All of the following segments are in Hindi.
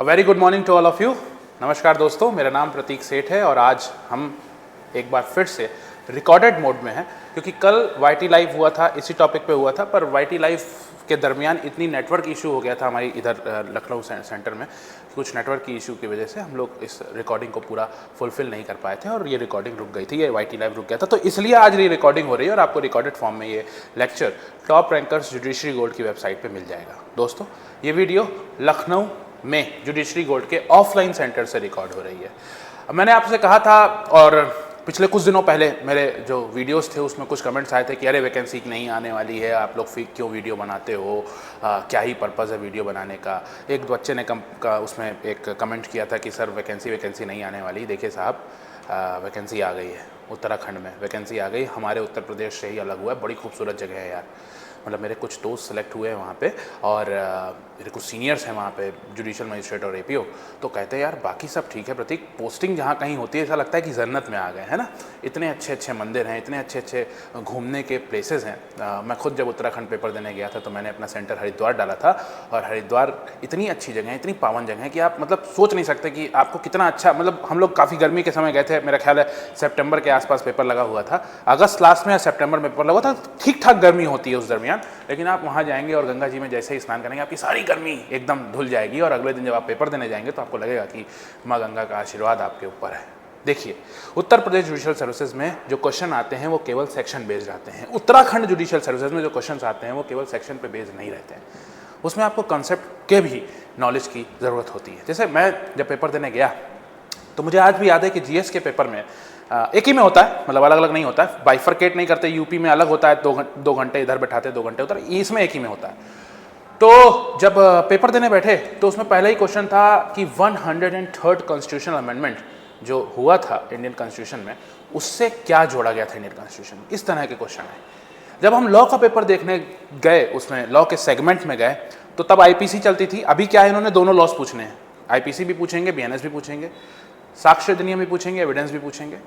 Very good morning to all of you. नमस्कार दोस्तों, मेरा नाम प्रतीक सेठ है और आज हम एक बार फिर से रिकॉर्डेड मोड में हैं क्योंकि कल वाईटी लाइव हुआ था, इसी टॉपिक पे हुआ था, पर वाईटी लाइव के दरमियान इतनी नेटवर्क इशू हो गया था हमारी इधर लखनऊ सेंटर में, कुछ नेटवर्क की इशू की वजह से हम लोग इस रिकॉर्डिंग को पूरा फुलफिल नहीं कर पाए थे और ये रिकॉर्डिंग रुक गई थी, ये वाईटी लाइव रुक गया था। तो इसलिए आज ये रिकॉर्डिंग हो रही है और आपको रिकॉर्डेड फॉर्म में ये lecture top rankers judiciary gold की वेबसाइट पे मिल जाएगा। दोस्तों, ये वीडियो लखनऊ में जुडिशरी गोल्ड के ऑफलाइन सेंटर से रिकॉर्ड हो रही है। मैंने आपसे कहा था और पिछले कुछ दिनों पहले मेरे जो वीडियोस थे उसमें कुछ कमेंट्स आए थे कि अरे वैकेंसी नहीं आने वाली है, आप लोग फिर क्यों वीडियो बनाते हो, क्या ही पर्पज़ है वीडियो बनाने का। एक बच्चे ने उसमें एक कमेंट किया था कि सर वैकेंसी नहीं आने वाली। देखिए साहब, वैकेंसी आ गई है, उत्तराखंड में वैकेंसी आ गई, हमारे उत्तर प्रदेश से ही अलग हुआ है। बड़ी खूबसूरत जगह है यार, मतलब मेरे कुछ दोस्त सेलेक्ट हुए हैं वहाँ पे और मेरे कुछ सीनियर्स हैं वहाँ पे, जुडिशल मजिस्ट्रेट और एपीओ, तो कहते हैं यार बाकी सब ठीक है प्रतीक, पोस्टिंग जहाँ कहीं होती है ऐसा लगता है कि जन्नत में आ गए, है ना। इतने अच्छे अच्छे मंदिर हैं, इतने अच्छे अच्छे घूमने के प्लेसेस हैं। मैं खुद जब उत्तराखंड पेपर देने गया था तो मैंने अपना सेंटर हरिद्वार डाला था और हरिद्वार इतनी अच्छी जगह है, इतनी पावन जगह है कि आप मतलब सोच नहीं सकते कि आपको कितना अच्छा, मतलब हम लोग काफ़ी गर्मी के समय गए थे, मेरा ख्याल है सितंबर के आसपास पेपर लगा हुआ था, अगस्त लास्ट में या सितंबर में पेपर लगा था, ठीक ठाक गर्मी होती है उस दरमियान। लेकिन आप वहाँ जाएंगे और गंगा जी में जैसे ही स्नान करेंगे आपकी सारी गर्मी एकदम धुल जाएगी और अगले दिन जब आप पेपर देने जाएंगे तो आपको लगेगा कि माँ गंगा का आशीर्वाद आपके ऊपर है। देखिए, उत्तर प्रदेश जुडिशियल सर्विसेज में जो क्वेश्चन आते हैं वो केवल सेक्शन बेस्ड आते हैं। उत्तराखंड जुडिशियल सर्विसेज में जो क्वेश्चन आते हैं वो केवल सेक्शन पे बेस्ड नहीं रहते हैं, उसमें आपको कंसेप्ट के भी नॉलेज की ज़रूरत होती है। जैसे मैं जब पेपर देने गया तो मुझे आज भी याद है कि जीएस के पेपर में एक ही में होता है, मतलब अलग अलग नहीं होता है, बाइफरकेट नहीं करते। यूपी में अलग होता है, दो घंटे इधर बैठाते, 2 घंटे उधर, इसमें एक ही में होता है। तो जब पेपर देने बैठे तो उसमें पहला ही क्वेश्चन था कि 103rd कॉन्स्टिट्यूशनल अमेंडमेंट जो हुआ था इंडियन कॉन्स्टिट्यूशन में, उससे क्या जोड़ा गया था इंडियन कॉन्स्टिट्यूशन में। इस तरह के क्वेश्चन है। जब हम लॉ का पेपर देखने गए, उसमें लॉ के सेगमेंट में गए, तो तब आईपीसी चलती थी। अभी क्या है, इन्होंने दोनों लॉस पूछने हैं, आईपीसी भी पूछेंगे, बीएनएस भी पूछेंगे, साक्ष्य अधिनियम भी पूछेंगे, एविडेंस भी पूछेंगे,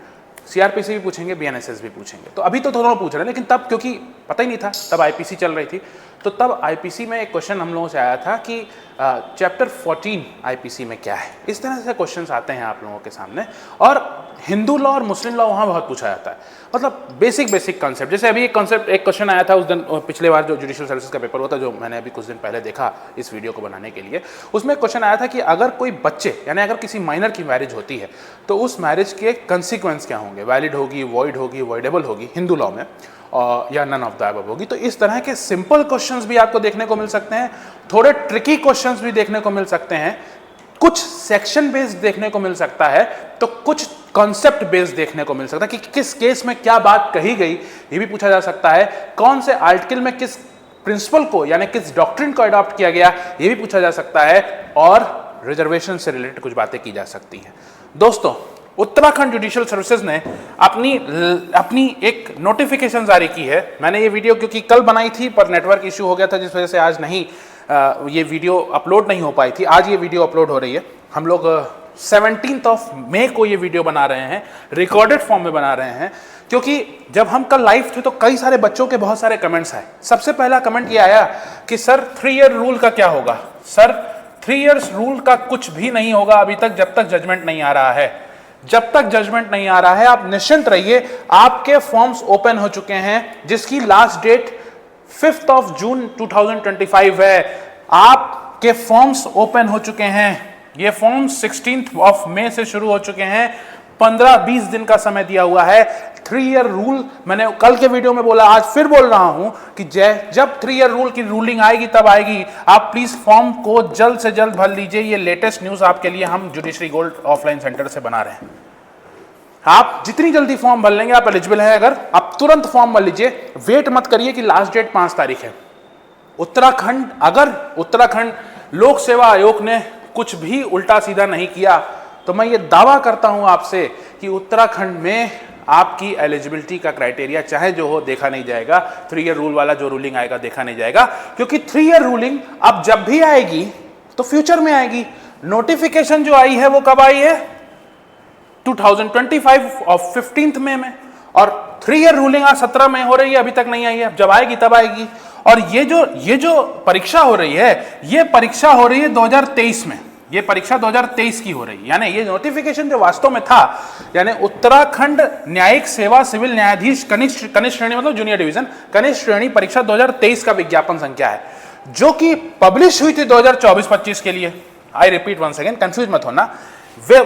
सीआरपीसी भी पूछेंगे, बीएनएसएस भी पूछेंगे। तो अभी तो दोनों पूछ रहे हैं, लेकिन तब क्योंकि पता ही नहीं था, तब आईपीसी चल रही थी, तो तब आईपीसी में एक क्वेश्चन हम लोगों से आया था कि चैप्टर 14 आईपीसी में क्या है। इस तरह से क्वेश्चंस आते हैं आप लोगों के सामने। और हिंदू लॉ और मुस्लिम लॉ वहाँ बहुत पूछा जाता है, मतलब बेसिक कॉन्सेप्ट। जैसे अभी एक क्वेश्चन आया था उस दिन, पिछले बार जो जुडिशियल सर्विसेज का पेपर हुआ था, जो मैंने अभी कुछ दिन पहले देखा इस वीडियो को बनाने के लिए, उसमें क्वेश्चन आया था कि अगर कोई बच्चे, यानी अगर किसी माइनर की मैरिज होती है तो उस मैरिज के कंसिक्वेंस क्या होंगे, वैलिड होगी, वॉइड होगी, वॉइडेबल होगी हिंदू लॉ में, या नन ऑफ द अबव होगी। तो इस तरह के सिंपल क्वेश्चंस भी आपको देखने को मिल सकते हैं, थोड़े ट्रिकी क्वेश्चंस भी देखने को मिल सकते हैं, कुछ सेक्शन बेस्ड देखने को मिल सकता है, तो कुछ कॉन्सेप्ट बेस्ड देखने को मिल सकता है कि किस केस में क्या बात कही गई, ये भी पूछा जा सकता है। कौन से आर्टिकल में किस प्रिंसिपल को, यानी किस डॉक्ट्रिन को अडॉप्ट किया गया, ये भी पूछा जा सकता है, और रिजर्वेशन से रिलेटेड कुछ बातें की जा सकती हैं। दोस्तों, उत्तराखंड जुडिशियल सर्विसेज ने अपनी एक नोटिफिकेशन जारी की है। मैंने ये वीडियो क्योंकि कल बनाई थी पर नेटवर्क इशू हो गया था, जिस वजह से आज नहीं ये वीडियो अपलोड नहीं हो पाई थी। आज ये वीडियो अपलोड हो रही है। हम लोग 17 मई को ये वीडियो बना रहे हैं, रिकॉर्डेड फॉर्म में बना रहे हैं, क्योंकि जब हम कल लाइव थे तो कई सारे बच्चों के बहुत सारे कमेंट्स आए। सबसे पहला कमेंट ये आया कि सर 3 ईयर रूल का क्या होगा। सर 3 इयर्स रूल का कुछ भी नहीं होगा अभी तक, जब तक जजमेंट नहीं आ रहा है। जब तक जजमेंट नहीं आ रहा है आप निश्चिंत रहिए, आपके फॉर्म्स ओपन हो चुके हैं, जिसकी लास्ट डेट 5 जून 2025 है। आपके फॉर्म्स ओपन हो चुके हैं। ये फॉर्म 16 मई से शुरू हो चुके हैं, 15-20 दिन का समय दिया हुआ है। 3 ईयर रूल मैंने कल के वीडियो में बोला, आज फिर बोल रहा हूं कि जब 3 ईयर रूल की रूलिंग आएगी तब आएगी। आप प्लीज फॉर्म को जल्द से जल्द भर लीजिए। ये लेटेस्ट न्यूज आपके लिए हम जुडिशरी गोल्ड ऑफलाइन सेंटर से बना रहे हैं। आप जितनी जल्दी फॉर्म भर लेंगे, आप एलिजिबल है अगर, आप तुरंत फॉर्म भर लीजिए। वेट मत करिए कि लास्ट डेट 5 तारीख है। उत्तराखंड लोक सेवा आयोग ने कुछ भी उल्टा सीधा नहीं किया, तो मैं ये दावा करता हूं आपसे कि उत्तराखंड में आपकी एलिजिबिलिटी का क्राइटेरिया चाहे जो हो देखा नहीं जाएगा। 3 ईयर रूल वाला जो रूलिंग आएगा देखा नहीं जाएगा, क्योंकि 3 ईयर रूलिंग अब जब भी आएगी तो फ्यूचर में आएगी। नोटिफिकेशन जो आई है वो कब आई है, 2025 और 15 मई में, और 3 ईयर रूलिंग आज 17 में हो रही है, अभी तक नहीं आई है। जब आएगी तब आएगी। और ये जो परीक्षा हो रही है, ये परीक्षा हो रही है 2023 में। ये परीक्षा 2023 की हो रही है, यानी ये नोटिफिकेशन जो वास्तव में था, यानी उत्तराखंड न्यायिक सेवा सिविल न्यायाधीश कनिष्ठ श्रेणी मतलब जूनियर डिवीजन कनिष्ठ श्रेणी परीक्षा 2023 का विज्ञापन संख्या है, जो कि पब्लिश हुई थी 2024-25 के लिए। I repeat one second, confuse मत होना।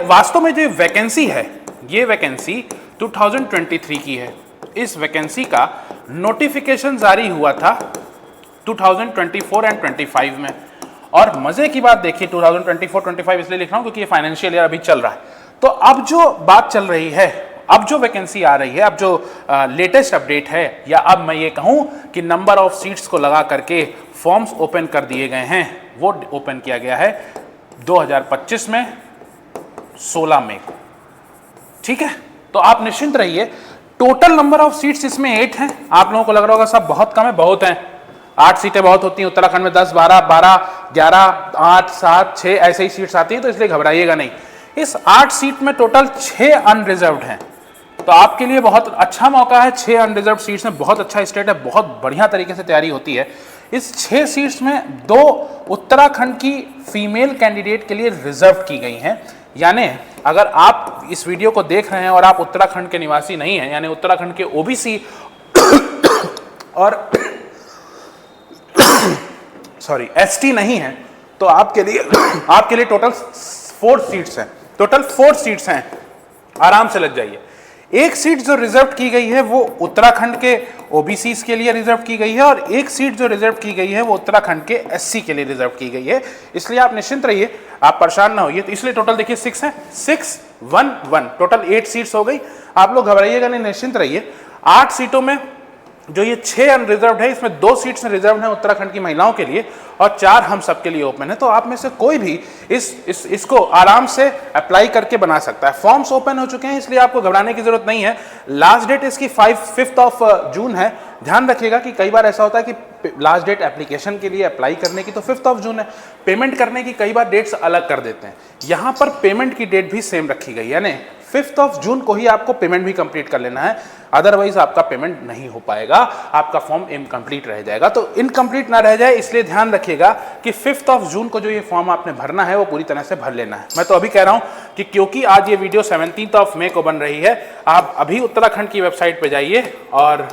वास्तव में जो वैकेंसी है, ये वैकेंसी 2023 की है। इस वैकेंसी का नोटिफिकेशन जारी हुआ था 2024 एंड 25 में। और मजे की बात देखिए, 2024-25 इसलिए लिख रहा हूं क्योंकि ये फाइनेंशियल ईयर अभी चल रहा है। तो अब जो बात चल रही है, अब जो वैकेंसी आ रही है, अब जो लेटेस्ट अपडेट है, या अब मैं ये कहूं कि नंबर ऑफ सीट्स को लगा करके फॉर्म्स ओपन कर दिए गए हैं, वो ओपन किया गया है 2025 में 16 मई को। ठीक है, तो आप निश्चिंत रहिए। टोटल नंबर ऑफ सीट्स इसमें 8 हैं। आप लोगों को लग रहा होगा सब बहुत कम है, बहुत हैं। 8 सीटें बहुत होती हैं उत्तराखंड में, 10, 12, 11, 8, 7, 6 ऐसे ही सीट्स आती हैं, तो इसलिए घबराइएगा नहीं। इस 8 सीट में टोटल 6 अनरिजर्व्ड हैं, तो आपके लिए बहुत अच्छा मौका है। 6 अनरिजर्व्ड सीट्स में बहुत अच्छा स्टेट है, बहुत बढ़िया तरीके से तैयारी होती है। इस 6 सीट्स में 2 उत्तराखंड की फीमेल कैंडिडेट के लिए रिजर्व की गई हैं। यानी अगर आप इस वीडियो को देख रहे हैं और आप उत्तराखंड के निवासी नहीं हैं, यानी उत्तराखंड के ओबीसी और एसटी नहीं है, तो आपके लिए टोटल 4 सीट्स हैं। टोटल 4 सीट्स हैं, आराम से लग जाइए। एक सीट जो रिजर्व की गई है वो उत्तराखंड के ओबीसी के लिए रिजर्व की गई है, और एक सीट जो रिजर्व की गई है वो उत्तराखंड के एससी के लिए रिजर्व की गई है। इसलिए आप निश्चिंत रहिए, आप परेशान ना होइए। तो इसलिए टोटल देखिए 6 है, 6, 1, 1, टोटल 8 सीट्स हो गई। आप लोग घबराइएगा नहीं, निश्चिंत रहिए। 8 सीटों में जो ये 6 अनरिजर्व्ड है, इसमें 2 सीट्स रिजर्व है उत्तराखंड की महिलाओं के लिए और 4 हम सबके लिए ओपन है। तो आप में से कोई भी इसको आराम से अप्लाई करके बना सकता है। फॉर्म्स ओपन हो चुके हैं, इसलिए आपको घबराने की जरूरत नहीं है। लास्ट डेट इसकी 5th ऑफ जून है। ध्यान रखिएगा कि कई बार ऐसा होता है कि लास्ट डेट एप्लीकेशन के लिए अप्लाई करने की तो 5th ऑफ जून है, पेमेंट करने की कई बार डेट्स अलग कर देते हैं। यहां पर पेमेंट की डेट भी सेम रखी गई है, यानी 5th ऑफ जून को ही आपको पेमेंट भी कंप्लीट कर लेना है, अदरवाइज आपका पेमेंट नहीं हो पाएगा, आपका फॉर्म इनकम्प्लीट रह जाएगा। तो इनकम्प्लीट ना रह जाए इसलिए ध्यान रखिएगा कि 5th ऑफ जून को जो ये फॉर्म आपने भरना है वो पूरी तरह से भर लेना है। मैं तो अभी कह रहा हूं कि क्योंकि आज ये वीडियो 17 ऑफ मई को बन रही है, आप अभी उत्तराखंड की वेबसाइट पे जाइए और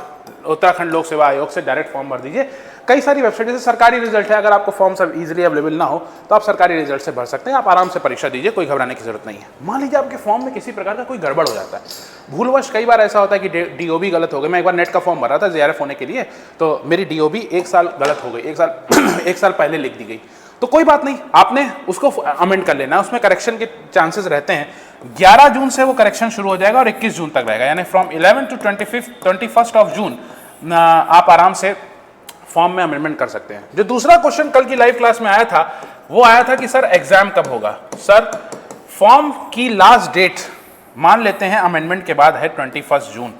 उत्तराखंड लोक सेवा आयोग से डायरेक्ट फॉर्म भर दीजिए। कई सारी वेबसाइट, जैसे सरकारी रिजल्ट है, अगर आपको फॉर्म सब इजीली अवेलेबल ना हो तो आप सरकारी रिजल्ट से भर सकते हैं। आप आराम से परीक्षा दीजिए, कोई घबराने की जरूरत नहीं है। मान लीजिए आपके फॉर्म में किसी प्रकार का कोई गड़बड़ हो जाता है, भूलवश कई बार ऐसा होता है कि डीओबी गलत हो गई। मैं एक बार नेट का फॉर्म भरा था जेआरएफ होने के लिए, तो मेरी डीओबी 1 साल गलत हो गई, 1 साल पहले लिख दी गई। तो कोई बात नहीं, आपने उसको अमेंड कर लेना है, उसमें करेक्शन के चांसेस रहते हैं। 11 जून से वो करेक्शन शुरू हो जाएगा और 21 जून तक रहेगा, यानी from 11 to 21st of June आप आराम से फॉर्म में अमेंडमेंट कर सकते हैं। जो दूसरा क्वेश्चन कल की लाइव क्लास में आया था, वो आया था कि सर एग्जाम कब होगा। सर फॉर्म की लास्ट डेट मान लेते हैं अमेंडमेंट के बाद है 21 जून।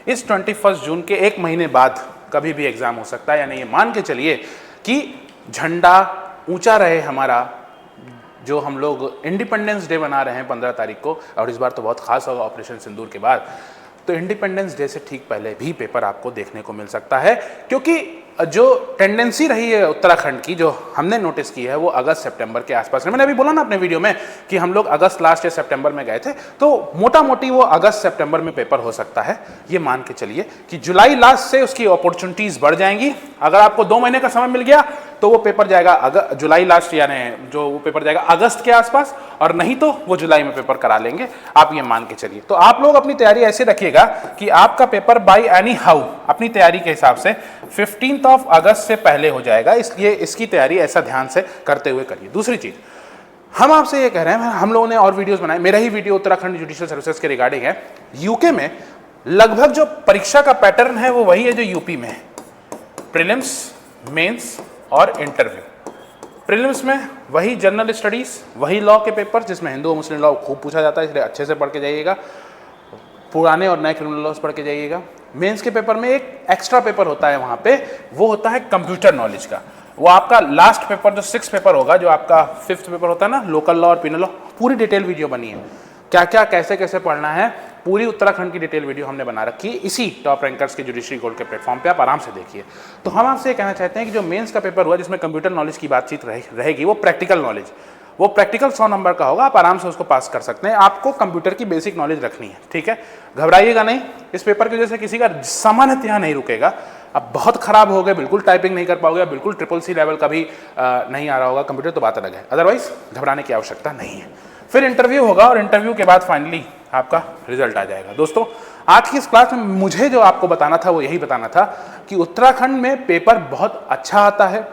इस 21 जून के 1 महीने बाद कभी भी एग्जाम हो सकता है, यानी ये मान के चलिए कि झंडा ऊंचा रहे हमारा। जो हम लोग इंडिपेंडेंस डे मना रहे हैं 15 तारीख को, और इस बार तो बहुत खास होगा ऑपरेशन सिंदूर के बाद, तो इंडिपेंडेंस डे से ठीक पहले भी पेपर आपको देखने को मिल सकता है। क्योंकि जो टेंडेंसी रही है उत्तराखंड की, जो हमने नोटिस की है, वो अगस्त सितंबर के आसपास। मैंने अभी बोला ना अपने वीडियो में कि हम लोग अगस्त लास्ट या सितंबर में गए थे, तो मोटा मोटी वो अगस्त सितंबर में पेपर हो सकता है। ये मान के चलिए कि जुलाई लास्ट से उसकी अपॉर्चुनिटीज बढ़ जाएंगी। अगर आपको 2 महीने का समय मिल गया तो वो पेपर जाएगा जुलाई लास्ट, यानी जो वो पेपर जाएगा अगस्त के आसपास, और नहीं तो वो जुलाई में पेपर करा लेंगे। आप ये मान के चलिए। तो आप लोग अपनी तैयारी ऐसे रखिएगा कि आपका पेपर बाय एनी हाउ अपनी तैयारी के हिसाब से 15 ऑफ अगस्त से पहले हो जाएगा, इसलिए इसकी तैयारी ऐसा ध्यान से करते हुए करिए। दूसरी चीज, हम आपसे ये कह रहे हैं, हम लोगों ने और वीडियोस बनाए, मेरा ही वीडियो उत्तराखंड जुडिशियल सर्विसेज के रिगार्डिंग है। यूके में लगभग जो परीक्षा का पैटर्न है वो वही है जो यूपी में है, प्रीलिम्स, मेंस और इंटरव्यू। प्रीलिम्स में वही जनरल स्टडीज, वही लॉ के पेपर जिसमें हिंदू और मुस्लिम लॉ खूब पूछा जाता है, इसलिए अच्छे से पढ़ के जाइएगा। पुराने और नए क्रिमिनल लॉज पढ़ के जाइएगा। मेंस के पेपर में एक एक्स्ट्रा पेपर होता है वहां पे, वो होता है कंप्यूटर नॉलेज का। वो आपका लास्ट पेपर जो 6th पेपर होगा, जो आपका 5th पेपर होता है ना, लोकल लॉ और पिनल लॉ, पूरी डिटेल वीडियो बनी है, क्या क्या कैसे कैसे पढ़ना है, पूरी उत्तराखंड की डिटेल वीडियो हमने बना रखी है इसी टॉप रैंकर्स के जुडिशरी गोल्ड के प्लेटफॉर्म पे, आप आराम से देखिए। तो हम आपसे कहना चाहते हैं कि जो मेंस का पेपर हुआ जिसमें कंप्यूटर नॉलेज की बातचीत रहेगी, वो प्रैक्टिकल नॉलेज, वो प्रैक्टिकल 100 नंबर का होगा, आप आराम से उसको पास कर सकते हैं। आपको कंप्यूटर की बेसिक नॉलेज रखनी है, ठीक है। घबराइएगा नहीं, इस पेपर की वजह से किसी का सामान्यतः नहीं रुकेगा। अब बहुत खराब हो गए, बिल्कुल टाइपिंग नहीं कर पाओगे, बिल्कुल CCC लेवल का भी नहीं आ रहा होगा कंप्यूटर, तो बात अलग है। अदरवाइज घबराने की आवश्यकता नहीं है। फिर इंटरव्यू होगा और इंटरव्यू के बाद फाइनली आपका रिजल्ट आ जाएगा। दोस्तों, आज की इस क्लास में मुझे जो आपको बताना था वो यही बताना था कि उत्तराखंड में पेपर बहुत अच्छा आता है।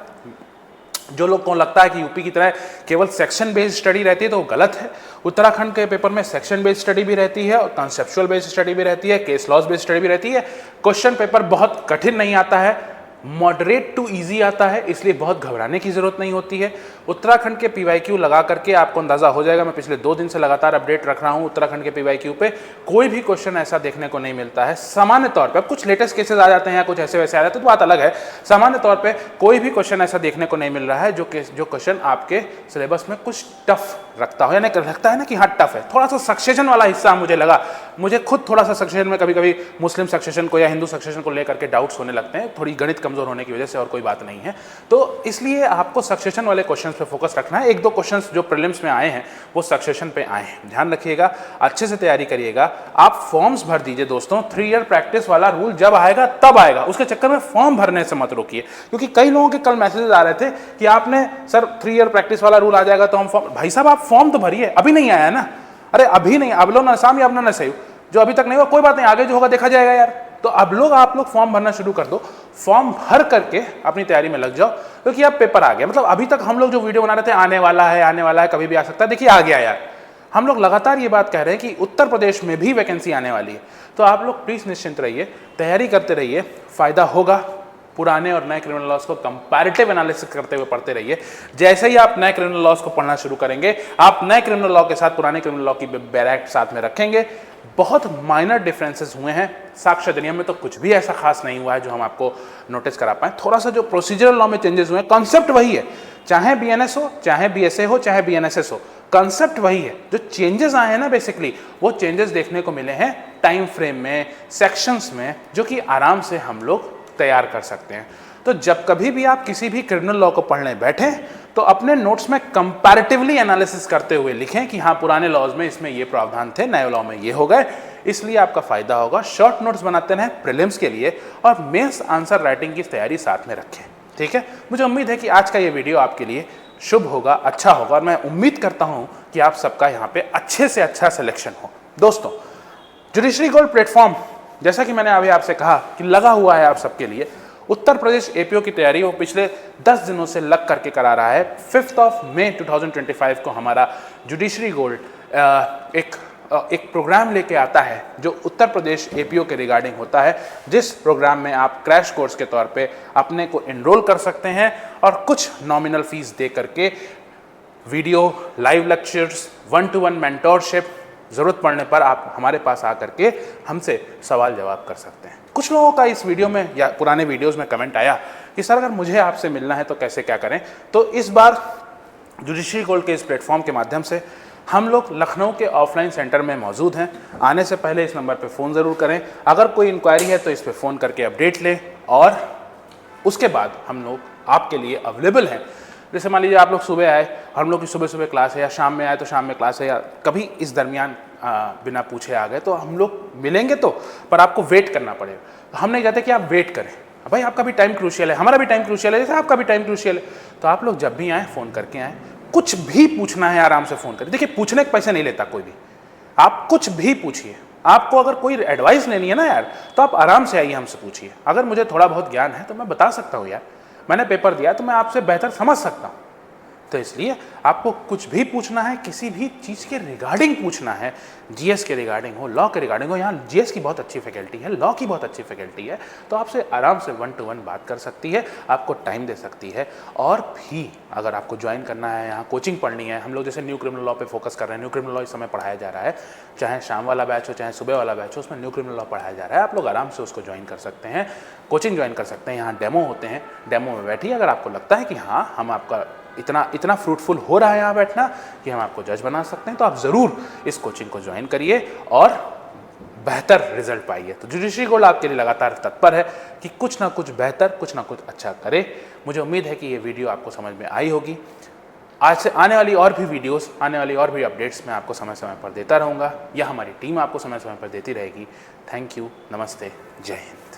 जो लोग को लगता है कि यूपी की तरह केवल सेक्शन बेस्ड स्टडी रहती है तो वो गलत है। उत्तराखंड के पेपर में सेक्शन बेस्ड स्टडी भी रहती है और कॉन्सेप्चुअल बेस्ड स्टडी भी रहती है, केस लॉज बेस्ड स्टडी भी रहती है। क्वेश्चन पेपर बहुत कठिन नहीं आता है, मॉडरेट टू इजी आता है, इसलिए बहुत घबराने की जरूरत नहीं होती है। उत्तराखंड के PYQ लगा करके आपको अंदाजा हो जाएगा। मैं पिछले 2 दिन से लगातार अपडेट रख रहा हूं उत्तराखंड के PYQ पे। कोई भी क्वेश्चन ऐसा देखने को नहीं मिलता है सामान्य तौर पे। अब कुछ लेटेस्ट केसेस आ जाते हैं, कुछ ऐसे वैसे आ जाते हैं तो बात अलग है। सामान्य तौर पे कोई भी क्वेश्चन ऐसा देखने को नहीं मिल रहा है जो क्वेश्चन आपके सिलेबस में कुछ टफ रखता हो, यानी लगता है ना कि हाँ टफ है। थोड़ा सा सक्सेशन वाला हिस्सा मुझे लगा, मुझे खुद थोड़ा सा सक्सेशन में कभी कभी मुस्लिम सक्सेशन को या हिंदू सक्सेशन को लेकर के डाउट्स होने लगते हैं, थोड़ी गणित कमजोर होने की वजह से, और कोई बात नहीं है। तो इसलिए आपको सक्सेशन वाले क्वेश्चंस पे फोकस रखना है। 1-2 क्वेश्चंस जो प्रीलिम्स में आए हैं वो सक्सेशन पे आए हैं, ध्यान रखिएगा, अच्छे से तैयारी करिएगा। आप फॉर्म्स भर दीजिए दोस्तों, 3 ईयर प्रैक्टिस वाला रूल जब आएगा तब आएगा, उसके चक्कर में फॉर्म भरने से मत रोकिए। क्योंकि कई लोगों के कल मैसेजेस आ रहे थे कि आपने सर 3 ईयर प्रैक्टिस वाला रूल आ जाएगा तो हम फॉर्म, भाई साहब आप फॉर्म तो भरिए, अभी नहीं आया ना। अरे अभी नहीं, अब लो ना शाम या अपना ना सही, जो अभी तक नहीं हुआ कोई बात नहीं, आगे जो होगा देखा जाएगा यार। तो अब आप लोग फॉर्म भरना शुरू कर दो, फॉर्म भर करके अपनी तैयारी में लग जाओ, क्योंकि अब पेपर आ गया। मतलब अभी तक हम लोग जो वीडियो बना रहे थे आने वाला है, कभी भी आ सकता है, देखिए आ गया यार। हम लोग लगातार ये बात कह रहे हैं कि उत्तर प्रदेश में भी वैकेंसी आने वाली है। तो आप लोग प्लीज निश्चिंत रहिए, तैयारी करते रहिए, फायदा होगा। पुराने और नए क्रिमिनल लॉज को कंपैरेटिव एनालिसिस करते हुए पढ़ते रहिए। जैसे ही आप नए क्रिमिनल लॉज को पढ़ना शुरू करेंगे, आप नए क्रिमिनल लॉ के साथ पुराने क्रिमिनल लॉ की बैरैक्ट साथ में रखेंगे। बहुत माइनर डिफरेंसेस हुए हैं, साक्ष्य अधिनियम में तो कुछ भी ऐसा खास नहीं हुआ है जो हम आपको नोटिस करा पाए। थोड़ा सा जो प्रोसीजरल लॉ में चेंजेस हुए हैं, कॉन्सेप्ट वही है, चाहे BNS हो, चाहे BSA हो, चाहे BNSS हो, कॉन्सेप्ट वही है। जो चेंजेस आए हैं ना बेसिकली, वो चेंजेस देखने को मिले हैं टाइम फ्रेम में, सेक्शंस में, जो कि आराम से हम लोग तैयार कर सकते हैं। तो जब कभी भी आप किसी भी क्रिमिनल लॉ को पढ़ने बैठे तो अपने नोट्स में कंपैरेटिवली एनालिसिस करते हुए लिखें कि हाँ पुराने लॉज में इसमें ये प्रावधान थे, नए लॉ में ये हो गए, इसलिए आपका फायदा होगा। शॉर्ट नोट्स बनाते रहें प्रीलिम्स के लिए और मेंस आंसर राइटिंग की तैयारी साथ में रखें, ठीक है। मुझे उम्मीद है कि आज का ये वीडियो आपके लिए शुभ होगा, अच्छा होगा, और मैं उम्मीद करता हूं कि आप सबका यहाँ पे अच्छे से अच्छा सिलेक्शन हो। दोस्तों, जुडिशरी गोल्ड प्लेटफॉर्म, जैसा कि मैंने अभी आपसे कहा कि लगा हुआ है आप सबके लिए। उत्तर प्रदेश APO की तैयारी वो पिछले 10 दिनों से लग करके करा रहा है। 5 मई 2025 को हमारा जुडिशरी गोल्ड एक प्रोग्राम लेके आता है जो उत्तर प्रदेश APO के रिगार्डिंग होता है, जिस प्रोग्राम में आप क्रैश कोर्स के तौर पे अपने को एनरोल कर सकते हैं और कुछ नॉमिनल फीस दे करके video, live lectures, 1-to-1 mentorship, जरूरत पड़ने पर आप हमारे पास आकर के हमसे सवाल जवाब कर सकते हैं। कुछ लोगों का इस वीडियो में या पुराने वीडियोस में कमेंट आया कि सर अगर मुझे आपसे मिलना है तो कैसे क्या करें। तो इस बार जुडिशरी गोल्ड के इस प्लेटफॉर्म के माध्यम से हम लोग लखनऊ के ऑफलाइन सेंटर में मौजूद हैं। आने से पहले इस नंबर पे फ़ोन ज़रूर करें। अगर कोई इंक्वायरी है तो इस पे फ़ोन करके अपडेट लें, और उसके बाद हम लोग आपके लिए अवेलेबल हैं। जैसे मान लीजिए आप लोग सुबह आए, हम लोग की सुबह क्लास है, या शाम में आए तो शाम में क्लास है, या कभी इस दरमियान बिना पूछे आ गए तो हम लोग मिलेंगे, तो पर आपको वेट करना पड़ेगा। तो हम नहीं चाहते कि आप वेट करें, भाई आपका भी टाइम क्रूशियल है, हमारा भी टाइम क्रूशियल है, जैसे आपका भी टाइम क्रूशियल है। तो आप लोग जब भी आए फ़ोन करके आए, कुछ भी पूछना है आराम से फ़ोन करें। देखिए पूछने के पैसे नहीं लेता कोई भी, आप कुछ भी पूछिए। आपको अगर कोई एडवाइस लेनी है ना यार, तो आप आराम से आइए, हमसे पूछिए। अगर मुझे थोड़ा बहुत ज्ञान है तो मैं बता सकता हूँ यार, मैंने पेपर दिया तो मैं आपसे बेहतर समझ सकता हूँ। तो इसलिए आपको कुछ भी पूछना है, किसी भी चीज़ के रिगार्डिंग पूछना है, जीएस के रिगार्डिंग हो, लॉ के रिगार्डिंग हो, यहाँ जीएस की बहुत अच्छी फैकल्टी है, लॉ की बहुत अच्छी फैकल्टी है, तो आपसे आराम से 1-to-1 बात कर सकती है, आपको टाइम दे सकती है। और भी अगर आपको ज्वाइन करना है, यहाँ कोचिंग पढ़नी है, हम लोग जैसे न्यू क्रिमिनल लॉ पे फोकस कर रहे हैं, न्यू क्रिमिनल लॉ इस समय पढ़ाया जा रहा है, चाहे शाम वाला बैच हो चाहे सुबह वाला बैच हो, उसमें न्यू क्रिमिनल लॉ पढ़ाया जा रहा है। आप लोग आराम से उसको ज्वाइन कर सकते हैं, कोचिंग ज्वाइन कर सकते हैं। यहाँ डेमो होते हैं, डेमो में बैठिए। अगर आपको लगता है कि हाँ हम आपका इतना फ्रूटफुल हो रहा है यहाँ बैठना कि हम आपको जज बना सकते हैं, तो आप ज़रूर इस कोचिंग को ज्वाइन करिए और बेहतर रिजल्ट पाइए। तो जुडिशरी गोल्ड आपके लिए लगातार तत्पर है कि कुछ ना कुछ बेहतर, कुछ ना कुछ अच्छा करे। मुझे उम्मीद है कि ये वीडियो आपको समझ में आई होगी। आज से आने वाली और भी वीडियोस, आने वाली और भी अपडेट्स मैं आपको समय समय पर देता रहूँगा, या हमारी टीम आपको समय समय पर देती रहेगी। थैंक यू, नमस्ते, जय हिंद।